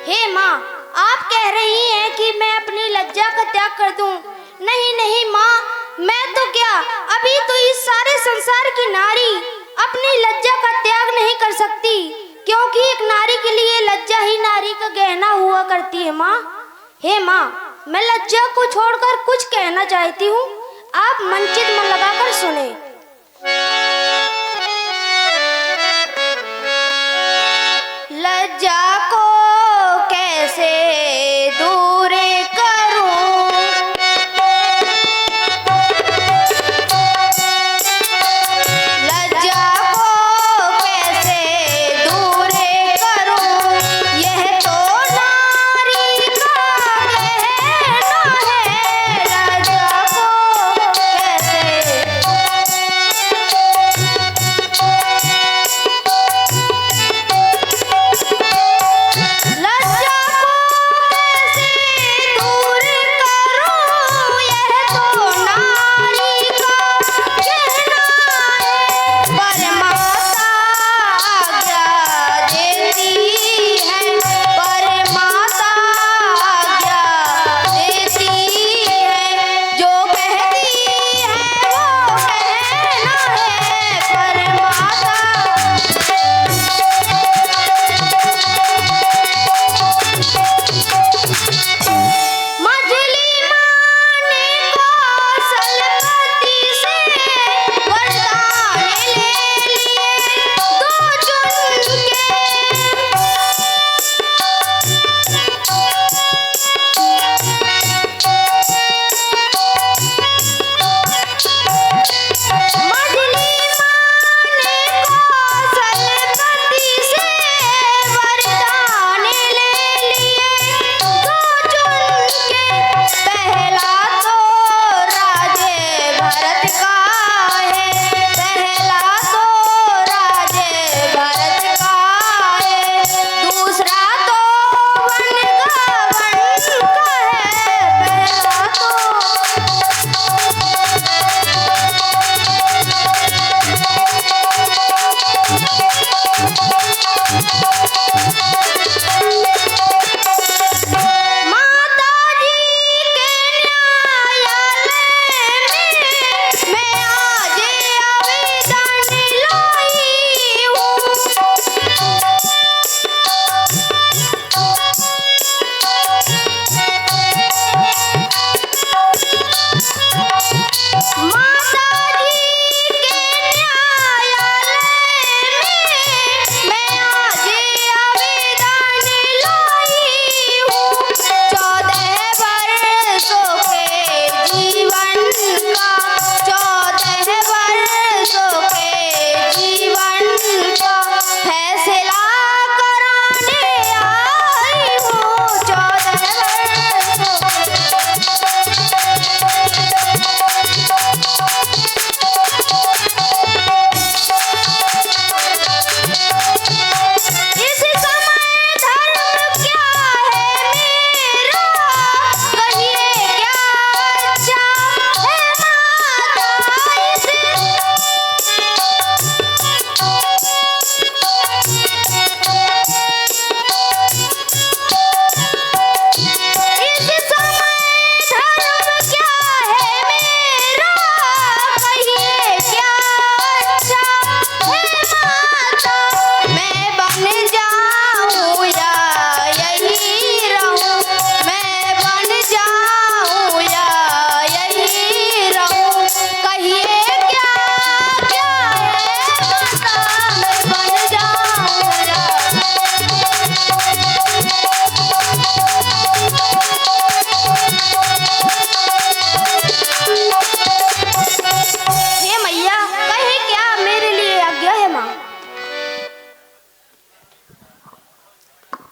हे माँ, आप कह रही हैं कि मैं अपनी लज्जा का त्याग कर दूं। नहीं नहीं माँ, मैं तो क्या, अभी तो इस सारे संसार की नारी अपनी लज्जा का त्याग नहीं कर सकती, क्योंकि एक नारी के लिए लज्जा ही नारी का गहना हुआ करती है माँ। हे माँ, मैं लज्जा को छोड़कर कुछ कहना चाहती हूँ, आप मंचित मन लगाकर सुने। लज्जा को कैसे दूर करूं, लज्जा को कैसे दूर करूं, यह तो नारी का गहना है। लज्जा को कैसे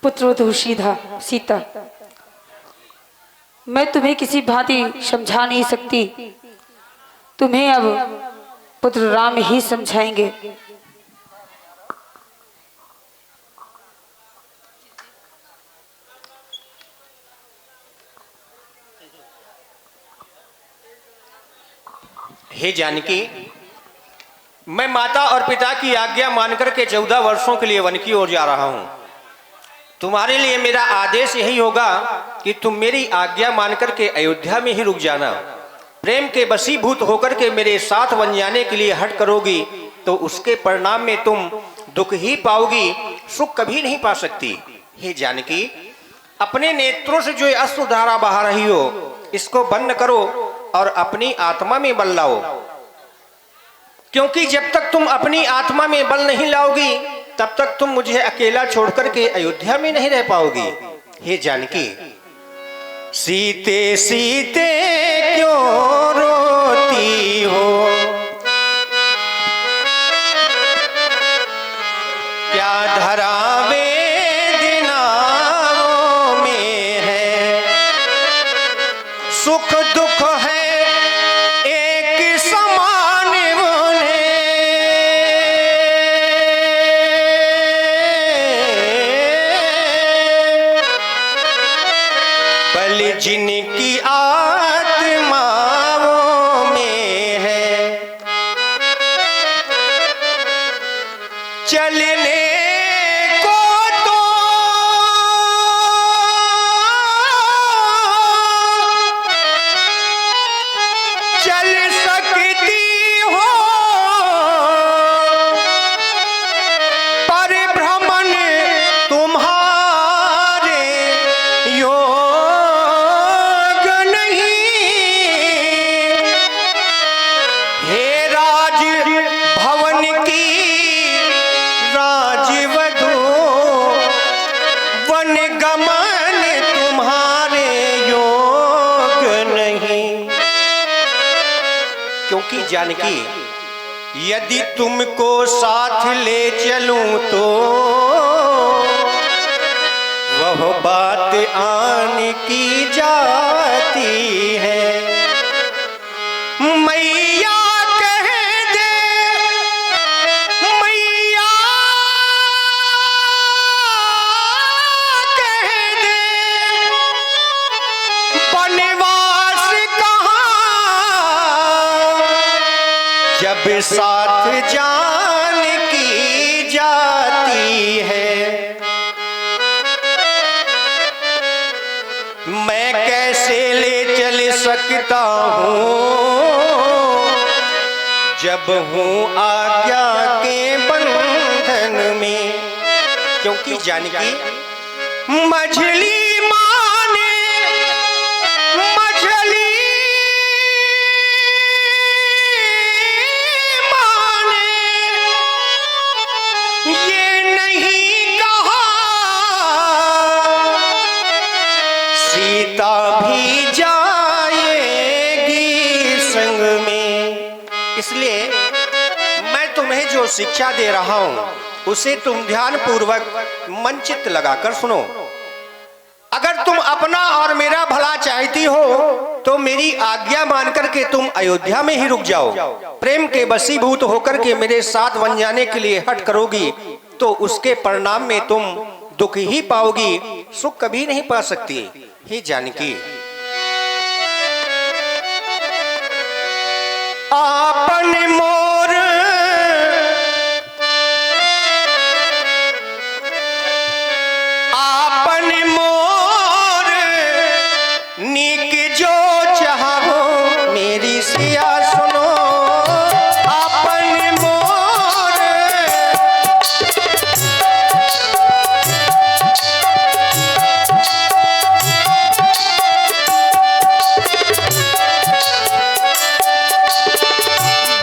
पुत्रवधू सीता, मैं तुम्हें किसी भांति समझा नहीं सकती, तुम्हें अब पुत्र राम ही समझाएंगे। हे जानकी, मैं माता और पिता की आज्ञा मानकर के 14 वर्षों के लिए वन की ओर जा रहा हूं। तुम्हारे लिए मेरा आदेश यही होगा कि तुम मेरी आज्ञा मानकर के अयोध्या में ही रुक जाना। प्रेम के वशीभूत होकर के मेरे साथ बन जाने के लिए हट करोगी तो उसके परिणाम में तुम दुख ही पाओगी, सुख कभी नहीं पा सकती। हे जानकी, अपने नेत्रों से जो अश्रुधारा बहा रही हो इसको बंद करो और अपनी आत्मा में बल लाओ, क्योंकि जब तक तुम अपनी आत्मा में बल नहीं लाओगी तब तक तुम मुझे अकेला छोड़कर के अयोध्या में नहीं रह पाओगी। हे जानकी, सीते सीते क्यों रोती हो, क्या धरा वेदनाओं में है, सुख दुख है एक समान उन्हें, बल जिनकी आत्माओं में है, चलने को तो चल सकती हो, पर भ्रमण तुम्हारे योग नहीं। हे राज भवन की राजवधू, वन गमन तुम्हारे योग नहीं। क्योंकि जानकी, यदि तुमको साथ ले चलूं तो वह बात आन की जाती है। मैया कह दे, मैया कह दे, बनवास कहाँ, जब साथ जान की जाती है। मैं कैसे ले चल सकता हूँ जब हूँ आज्ञा के बंधन में। क्योंकि जानकी, मछली माने मछली माने, ये नहीं कहा सीता भी जाएगी संग में। इसलिए मैं तुम्हें जो शिक्षा दे रहा हूं उसे तुम ध्यान पूर्वक मन चित्त लगाकर सुनो। अगर तुम अपना और मेरा भला चाहती हो तो मेरी आज्ञा मानकर के तुम अयोध्या में ही रुक जाओ। प्रेम के वशीभूत होकर के मेरे साथ बन जाने के लिए हट करोगी तो उसके परिणाम में तुम दुख ही पाओगी, सुख कभी नहीं पा सकती। हे जानकी, आपन मोर आपन मोर नीक जो चाहो, मेरी सिया सुनो। आपन मोर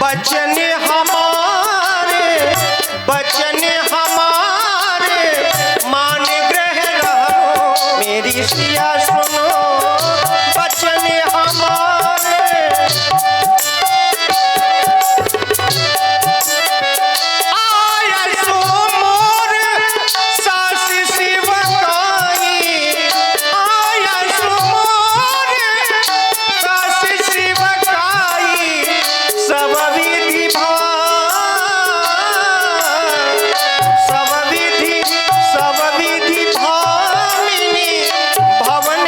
बचन हमारे, बचन हमारे मान ग्रह रहो, मेरी सिया सुनो। बचन हमारे आया सो मोर सास शिवकाई, आया सो मोर सास शिवकाई, सब विधि सब विधि भामिनी भवन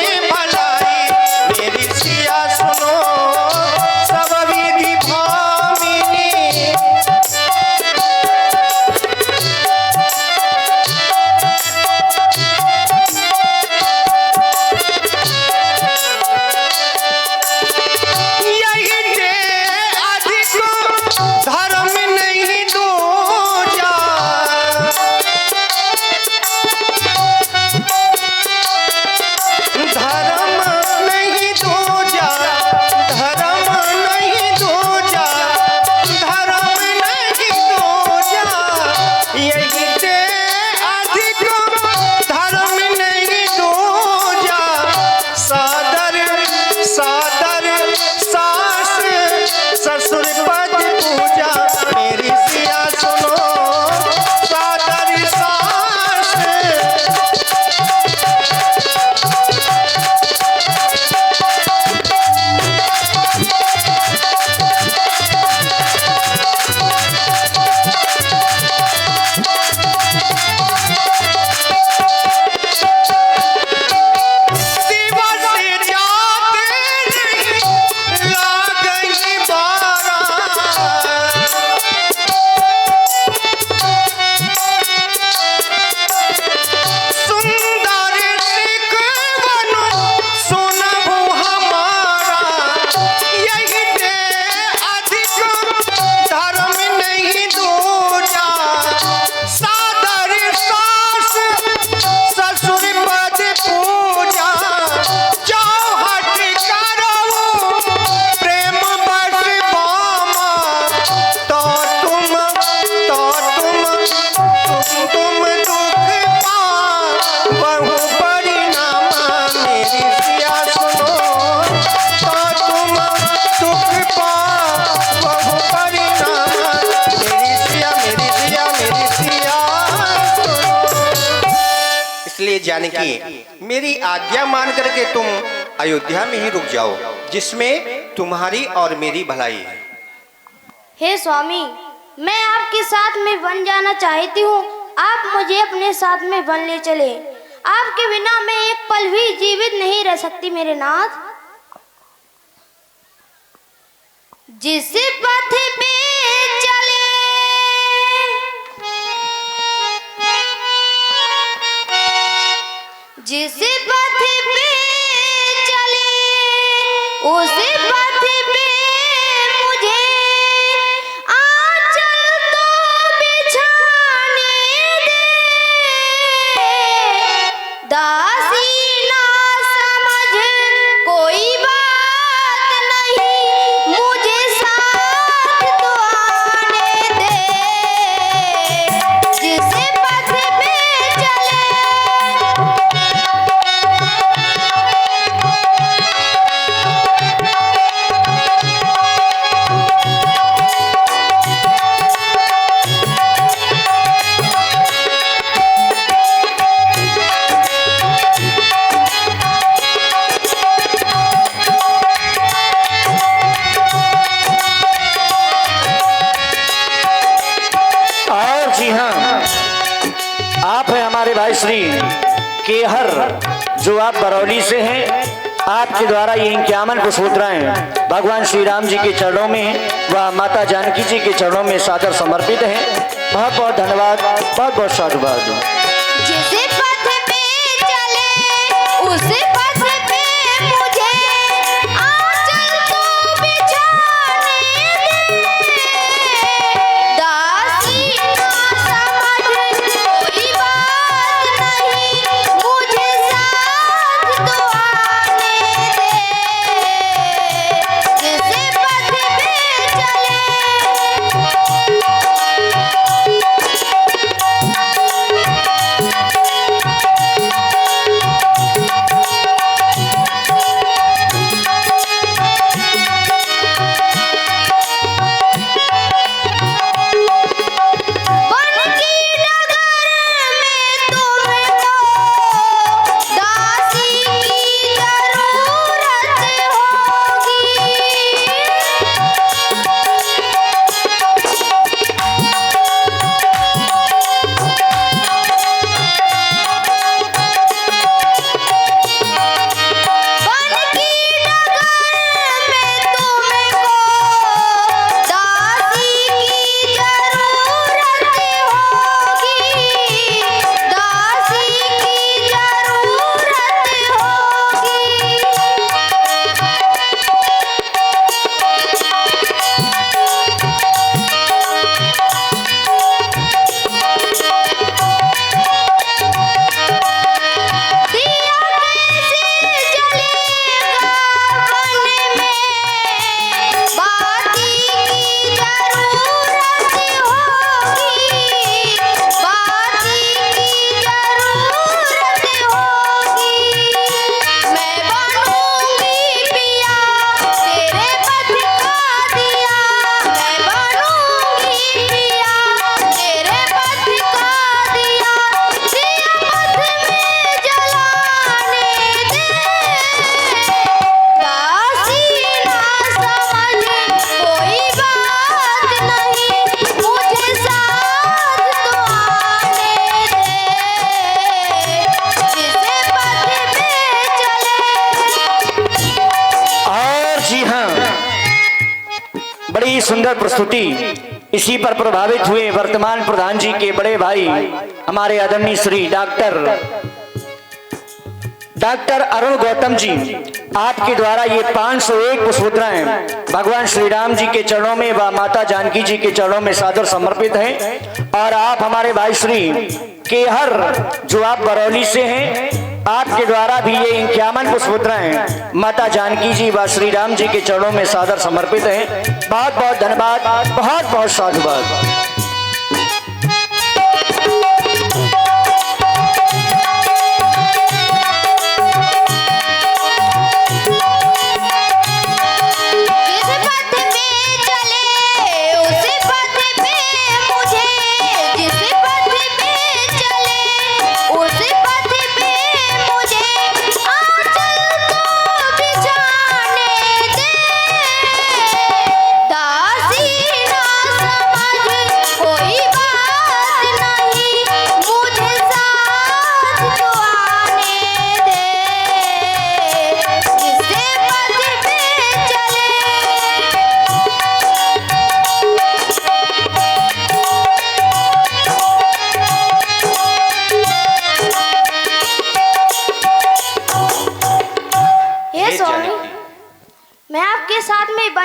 इसलिए जानकी मेरी आज्ञा मान करके तुम अयोध्या में ही रुक जाओ, जिसमें तुम्हारी और मेरी भलाई है। हे स्वामी, मैं आपके साथ में वन जाना चाहती हूँ। आप मुझे अपने साथ में वन ले चले। आपके बिना मैं एक पल भी जीवित नहीं रह सकती मेरे नाथ। जिस पथ पे चले जिस पथ पे चले उस पथ पे मुझे आंचल तो बिछाने दे। दासी ना समझ कोई बात नहीं, मुझे साथ तो आने दे। जिस पथ पे चले आप हैं हमारे भाई श्री केहर, जो आप बरौली से हैं। आपके द्वारा ये 51 पुष्पोत्राएं भगवान श्री राम जी के चरणों में व माता जानकी जी के चरणों में सादर समर्पित हैं। बहुत बहुत धन्यवाद, बहुत बहुत साधुवाद। जिस पथ पे चले उस पथ पे मुझे आंचल तो बिछाने दे। दासी ना समझ कोई बात नहीं, मुझे साथ तो आने दे। जिस पथ पे चले बड़ी सुंदर प्रस्तुति। इसी पर प्रभावित हुए वर्तमान प्रधान जी के बड़े भाई हमारे आदरणीय श्री डॉक्टर अरुण गौतम जी, आपके द्वारा ये 501 पुष्पोत्राएं भगवान श्री राम जी के चरणों में व माता जानकी जी के चरणों में सादर समर्पित हैं। और आप हमारे भाई श्री केहर, जो आप बरौली से हैं, आपके द्वारा भी ये 51 पुष्पोत्राएं माता जानकी जी व श्री राम जी के चरणों में सादर समर्पित हैं। बहुत बहुत धन्यवाद, बहुत बहुत साधुवाद। उस पथ पे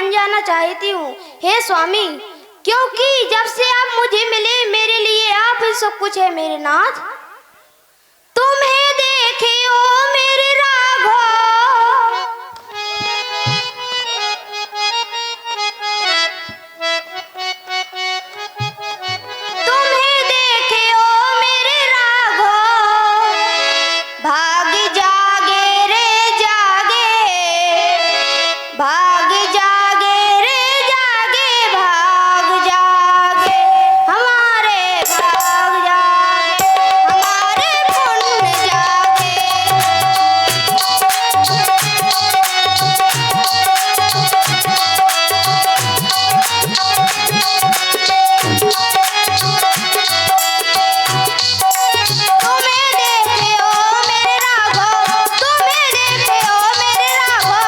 बन जाना चाहती हूँ हे स्वामी, क्योंकि जब से आप मुझे मिले मेरे लिए आप ही सब कुछ है मेरे नाथ। तुम्हें देखे ओ मेरे राघव, तुम्हें देखे ओ मेरे राघव, भाग जागे रे जागे, भाग जागे रे जागे, भाग जागे हमारे, भाग जागे हमारे पुण्य जागे। तुम्हें देखे ओ मेरे राघव, तुम्हें देखे ओ मेरे राघव,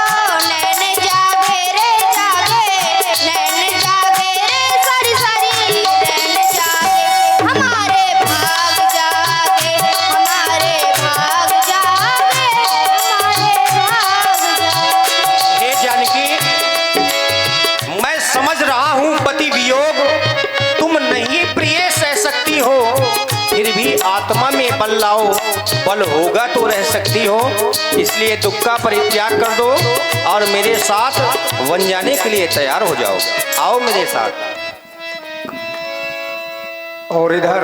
नैन जागे रे जागे, नैन जागे रे सारी सारी, नैन जागे हमारे, भाग जागे हमारे, भाग जागे हमारे, भाग जागे। हे जानकी, मैं समझ रहा हूँ पति वियोग तुम नहीं प्रिय सह सकती हो, फिर भी आत्मा में बल लाओ, बल होगा तो रह सकती हो। इसलिए दुख का परित्याग कर दो और मेरे साथ वन जाने के लिए तैयार हो जाओ। आओ मेरे साथ। और इधर